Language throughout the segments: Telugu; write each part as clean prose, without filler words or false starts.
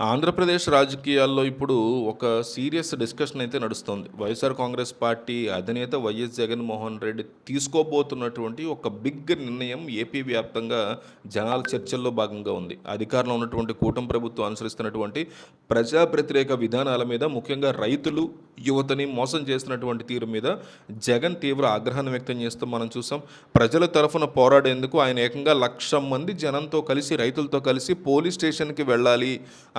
ఆంధ్రప్రదేశ్ రాజకీయాల్లో ఇప్పుడు ఒక సీరియస్ డిస్కషన్ అయితే నడుస్తోంది. వైఎస్ఆర్ కాంగ్రెస్ పార్టీ అధినేత వైఎస్ జగన్మోహన్ రెడ్డి తీసుకోబోతున్నటువంటి ఒక బిగ్ నిర్ణయం ఏపీ వ్యాప్తంగా జనాల చర్చల్లో భాగంగా ఉంది. అధికారంలో ఉన్నటువంటి కూటమి ప్రభుత్వం అనుసరిస్తున్నటువంటి ప్రజా వ్యతిరేక విధానాల మీద, ముఖ్యంగా రైతులు, యువతని మోసం చేస్తున్నటువంటి తీరు మీద జగన్ తీవ్ర ఆగ్రహాన్ని వ్యక్తం చేస్తూ మనం చూసాం. ప్రజల తరఫున పోరాడేందుకు ఆయన ఏకంగా 1,00,000 మంది జనంతో కలిసి, రైతులతో కలిసి పోలీస్ స్టేషన్‌కి వెళ్ళాలి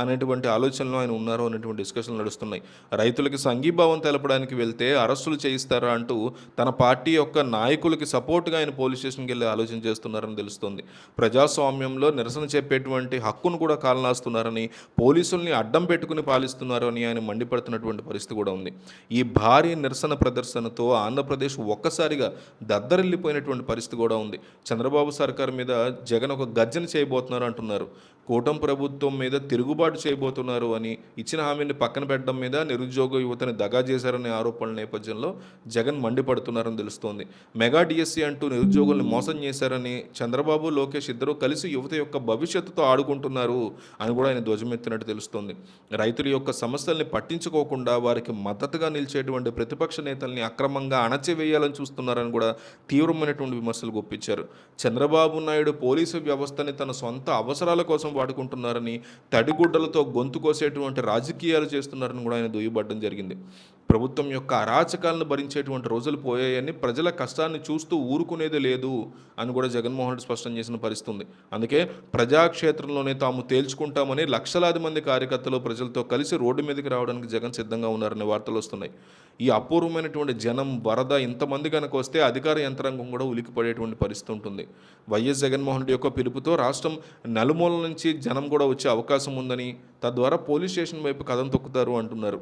అనేటువంటి ఆలోచనలో ఆయన ఉన్నారు అనేటువంటి డిస్కషన్లు నడుస్తున్నాయి. రైతులకి సంఘీభావం తెలపడానికి వెళ్తే అరెస్టులు చేయిస్తారా అంటూ తన పార్టీ యొక్క నాయకులకి సపోర్ట్‌గా ఆయన పోలీస్ స్టేషన్‌కి వెళ్ళే ఆలోచన చేస్తున్నారని తెలుస్తోంది. ప్రజాస్వామ్యంలో నిరసన చెప్పేటువంటి హక్కును కూడా కాలనాస్తున్నారని, పోలీసుల్ని అడ్డం పెట్టుకుని పాలిస్తున్నారు అని ఆయన మండిపడుతున్నటువంటి పరిస్థితి కూడా ఉంది. ఈ భారీ నిరసన ప్రదర్శనతో ఆంధ్రప్రదేశ్ ఒక్కసారిగా దద్దరిల్లిపోయినటువంటి పరిస్థితి కూడా ఉంది. చంద్రబాబు సర్కార్ మీద జగన్ ఒక గర్జన చేయబోతున్నారు అంటున్నారు. కూటమి ప్రభుత్వం మీద తిరుగుబాటు చేయబోతున్నారు అని, ఇచ్చిన హామీని పక్కన పెట్టడం మీద, నిరుద్యోగ యువతని దగా చేశారనే ఆరోపణల నేపథ్యంలో జగన్ మండిపడుతున్నారని తెలుస్తోంది. మెగా డిఎస్సి అంటూ నిరుద్యోగుల్ని మోసం చేశారని, చంద్రబాబు, లోకేష్ ఇద్దరూ కలిసి యువత యొక్క భవిష్యత్తుతో ఆడుకుంటున్నారు అని కూడా ఆయన ధ్వజమెత్తినట్టు తెలుస్తోంది. రైతుల యొక్క సమస్యల్ని పట్టించుకోకుండా వారికి మద్దతుగా నిలిచేటువంటి ప్రతిపక్ష నేతల్ని అక్రమంగా అణచివేయాలని చూస్తున్నారని కూడా తీవ్రమైనటువంటి విమర్శలు గుప్పించారు. చంద్రబాబు నాయుడు పోలీసు వ్యవస్థని తన సొంత అవసరాల కోసం వాడుకుంటున్నారని, తడిగుడ్డలతో గొంతు కోసేటువంటి రాజకీయాలు చేస్తున్నారని కూడా ఆయన దుయ్యబట్టడం జరిగింది. ప్రభుత్వం యొక్క అరాచకాలను భరించేటువంటి రోజులు పోయాయని, ప్రజల కష్టాన్ని చూస్తూ ఊరుకునేది లేదు అని కూడా జగన్మోహన్ రెడ్డి స్పష్టం చేసిన పరిస్థితి ఉంది. అందుకే ప్రజాక్షేత్రంలోనే తాము తేల్చుకుంటామని లక్షలాది మంది కార్యకర్తలు ప్రజలతో కలిసి రోడ్డు మీదకి రావడానికి జగన్ సిద్ధంగా ఉన్నారనే వార్తలు వస్తున్నాయి. ఈ అపూర్వమైనటువంటి జనం, వరద ఇంతమంది కనుక వస్తే అధికార యంత్రాంగం కూడా ఉలికిపడేటువంటి పరిస్థితి ఉంటుంది. వైఎస్ జగన్మోహన్ రెడ్డి యొక్క పిలుపుతో రాష్ట్రం నలుమూలల నుంచి జనం కూడా వచ్చే అవకాశం ఉందని, తద్వారా పోలీస్ స్టేషన్ వైపు కదం తొక్కుతారు అంటున్నారు.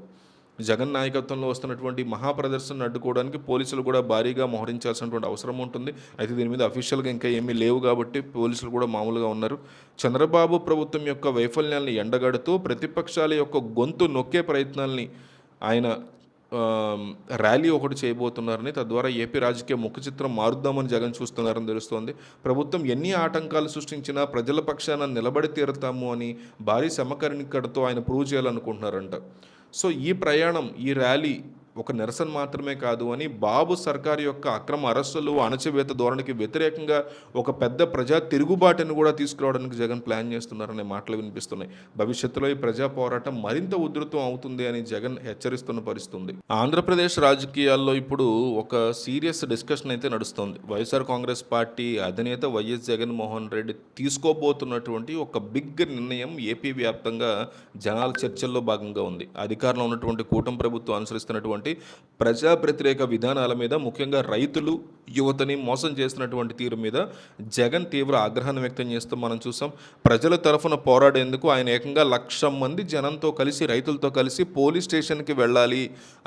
జగన్ నాయకత్వంలో వస్తున్నటువంటి మహాప్రదర్శనను అడ్డుకోవడానికి పోలీసులు కూడా భారీగా మోహరించాల్సినటువంటి అవసరం ఉంటుంది. అయితే దీని మీద అఫీషియల్గా ఇంకా ఏమీ లేవు కాబట్టి పోలీసులు కూడా మామూలుగా ఉన్నారు. చంద్రబాబు ప్రభుత్వం యొక్క వైఫల్యాన్ని ఎండగడుతూ ప్రతిపక్షాల యొక్క గొంతు నొక్కే ప్రయత్నాల్ని ఆయన ర్యాలీ ఒకటి చేయబోతున్నారని, తద్వారా ఏపీ రాజకీయ ముఖ చిత్రం మారుద్దామని జగన్ చూస్తున్నారని తెలుస్తోంది. ప్రభుత్వం ఎన్ని ఆటంకాలు సృష్టించినా ప్రజల పక్షాన నిలబడి తీరుతాము అని భారీ సమకరణికడతో ఆయన ప్రూవ్ చేయాలనుకుంటున్నారంట. సో ఈ ప్రయాణం, ఈ ర్యాలీ ఒక నిరసన మాత్రమే కాదు అని, బాబు సర్కారు యొక్క అక్రమ అరెస్టులు, అణచివేత ధోరణికి వ్యతిరేకంగా ఒక పెద్ద ప్రజా తిరుగుబాటును కూడా తీసుకురావడానికి జగన్ ప్లాన్ చేస్తున్నారనే మాటలు వినిపిస్తున్నాయి. భవిష్యత్తులో ఈ ప్రజా పోరాటం మరింత ఉధృతం అవుతుంది అని జగన్ హెచ్చరిస్తున్న పరిస్థితుంది. ఆంధ్రప్రదేశ్ రాజకీయాల్లో ఇప్పుడు ఒక సీరియస్ డిస్కషన్ అయితే నడుస్తోంది. వైఎస్ఆర్ కాంగ్రెస్ పార్టీ అధినేత వైఎస్ జగన్మోహన్ రెడ్డి తీసుకోబోతున్నటువంటి ఒక బిగ్ నిర్ణయం ఏపీ వ్యాప్తంగా జనాల చర్చల్లో భాగంగా ఉంది. అధికారంలో ఉన్నటువంటి కూటమి ప్రభుత్వం అనుసరిస్తున్నటువంటి ప్రజా వ్యతిరేక విధానాల మీద, ముఖ్యంగా రైతులు, యువతని మోసం చేస్తున్నటువంటి తీరు మీద జగన్ తీవ్ర ఆగ్రహాన్ని వ్యక్తం చేస్తూ మనం చూసాం. ప్రజల తరఫున పోరాడేందుకు ఆయన ఏకంగా 1,00,000 మంది జనంతో కలిసి, రైతులతో కలిసి పోలీస్ స్టేషన్‌కి వెళ్ళాలి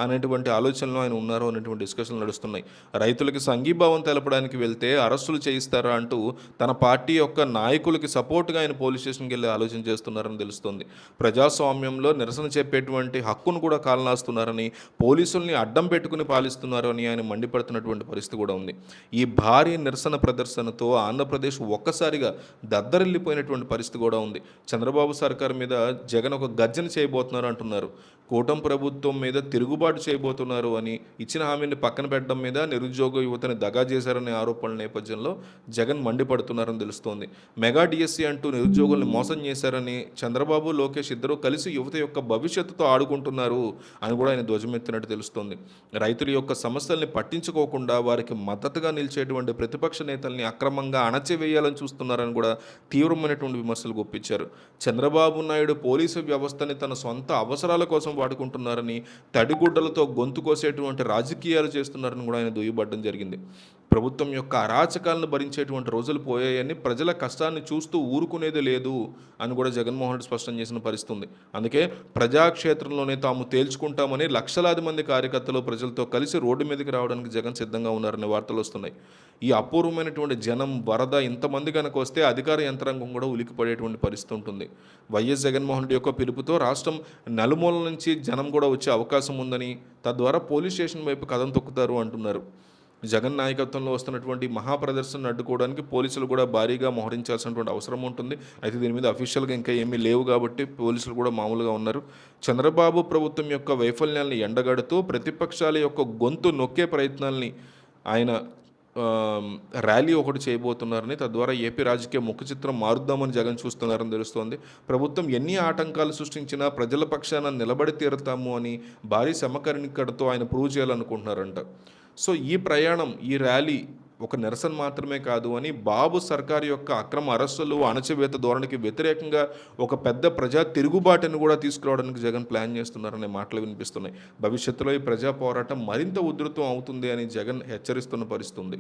అనేటువంటి ఆలోచనలో ఆయన ఉన్నారు అనేటువంటి డిస్కషన్లు నడుస్తున్నాయి. రైతులకి సంఘీభావం తెలపడానికి వెళ్తే అరెస్టులు చేయిస్తారా అంటూ తన పార్టీ యొక్క నాయకులకి సపోర్ట్‌గా ఆయన పోలీస్ స్టేషన్‌కి వెళ్ళే ఆలోచన చేస్తున్నారని తెలుస్తోంది. ప్రజాస్వామ్యంలో నిరసన చెప్పేటువంటి హక్కును కూడా కాలనాస్తున్నారని, పోలీసుల్ని అడ్డం పెట్టుకుని పాలిస్తున్నారు అని ఆయన మండిపడుతున్నటువంటి పరిస్థితి కూడా ఉంది. ఈ భారీ నిరసన ప్రదర్శనతో ఆంధ్రప్రదేశ్ ఒక్కసారిగా దద్దరిల్లిపోయినటువంటి పరిస్థితి కూడా ఉంది. చంద్రబాబు సర్కార్ మీద జగన్ ఒక గర్జన చేయబోతున్నారు అంటున్నారు. కూటమి ప్రభుత్వం మీద తిరుగుబాటు చేయబోతున్నారు అని, ఇచ్చిన హామీని పక్కన పెట్టడం మీద, నిరుద్యోగ యువతని దగా చేశారనే ఆరోపణల నేపథ్యంలో జగన్ మండిపడుతున్నారని తెలుస్తోంది. మెగా డిఎస్సి అంటూ నిరుద్యోగుల్ని మోసం చేశారని, చంద్రబాబు, లోకేష్ ఇద్దరూ కలిసి యువత యొక్క భవిష్యత్తుతో ఆడుకుంటున్నారు అని కూడా ఆయన ధ్వజమెత్తినట్టు తెలుస్తోంది. రైతుల యొక్క సమస్యల్ని పట్టించుకోకుండా వారికి మద్దతుగా నిలిచేటువంటి ప్రతిపక్ష నేతల్ని అక్రమంగా అణచివేయాలని చూస్తున్నారని కూడా తీవ్రమైనటువంటి విమర్శలు గుప్పించారు. చంద్రబాబు నాయుడు పోలీసు వ్యవస్థని తన సొంత అవసరాల కోసం వాడుకుంటున్నారని, తడిగుడ్డలతో గొంతు కోసేటువంటి రాజకీయాలు చేస్తున్నారని కూడా ఆయన దుయ్యబట్టడం జరిగింది. ప్రభుత్వం యొక్క అరాచకాలను భరించేటువంటి రోజులు పోయాయని, ప్రజల కష్టాన్ని చూస్తూ ఊరుకునేది లేదు అని కూడా జగన్మోహన్ రెడ్డి స్పష్టం చేసిన పరిస్థితి ఉంది. అందుకే ప్రజాక్షేత్రంలోనే తాము తేల్చుకుంటామని లక్షలాది మంది కార్యకర్తలు ప్రజలతో కలిసి రోడ్డు మీదకి రావడానికి జగన్ సిద్ధంగా ఉన్నారనే వార్తలు వస్తున్నాయి. ఈ అపూర్వమైనటువంటి జనం, వరద ఇంతమంది కనుక వస్తే అధికార యంత్రాంగం కూడా ఉలికిపడేటువంటి పరిస్థితి ఉంటుంది. వైఎస్ జగన్మోహన్ రెడ్డి యొక్క పిలుపుతో రాష్ట్రం నలుమూలల నుంచి జనం కూడా వచ్చే అవకాశం ఉందని, తద్వారా పోలీస్ స్టేషన్ వైపు కదం తొక్కుతారు అంటున్నారు. జగన్ నాయకత్వంలో వస్తున్నటువంటి మహాప్రదర్శనను అడ్డుకోవడానికి పోలీసులు కూడా భారీగా మోహరించాల్సినటువంటి అవసరం ఉంటుంది. అయితే దీని మీద అఫీషియల్‌గా ఇంకా ఏమీ లేవు కాబట్టి పోలీసులు కూడా మామూలుగా ఉన్నారు. చంద్రబాబు ప్రభుత్వం యొక్క వైఫల్యాల్ని ఎండగడుతూ ప్రతిపక్షాల యొక్క గొంతు నొక్కే ప్రయత్నాల్ని ఆయన ర్యాలీ ఒకటి చేయబోతున్నారని, తద్వారా ఏపీ రాజకీయ ముఖ చిత్రం మారుద్దామని జగన్ చూస్తున్నారని తెలుస్తోంది. ప్రభుత్వం ఎన్ని ఆటంకాలు సృష్టించినా ప్రజల పక్షాన నిలబడి తీరుతాము అని భారీ సమకరణికడతో ఆయన ప్రూవ్ చేయాలనుకుంటున్నారంట. సో ఈ ప్రయాణం, ఈ ర్యాలీ ఒక నిరసన మాత్రమే కాదు అని, బాబు సర్కారు యొక్క అక్రమ అరెస్టులు, అణచివేత ధోరణికి వ్యతిరేకంగా ఒక పెద్ద ప్రజా తిరుగుబాటును కూడా తీసుకురావడానికి జగన్ ప్లాన్ చేస్తున్నారనే మాటలు వినిపిస్తున్నాయి. భవిష్యత్తులో ఈ ప్రజా పోరాటం మరింత ఉధృతం అవుతుంది అని జగన్ హెచ్చరిస్తున్న పరిస్థితి ఉంది.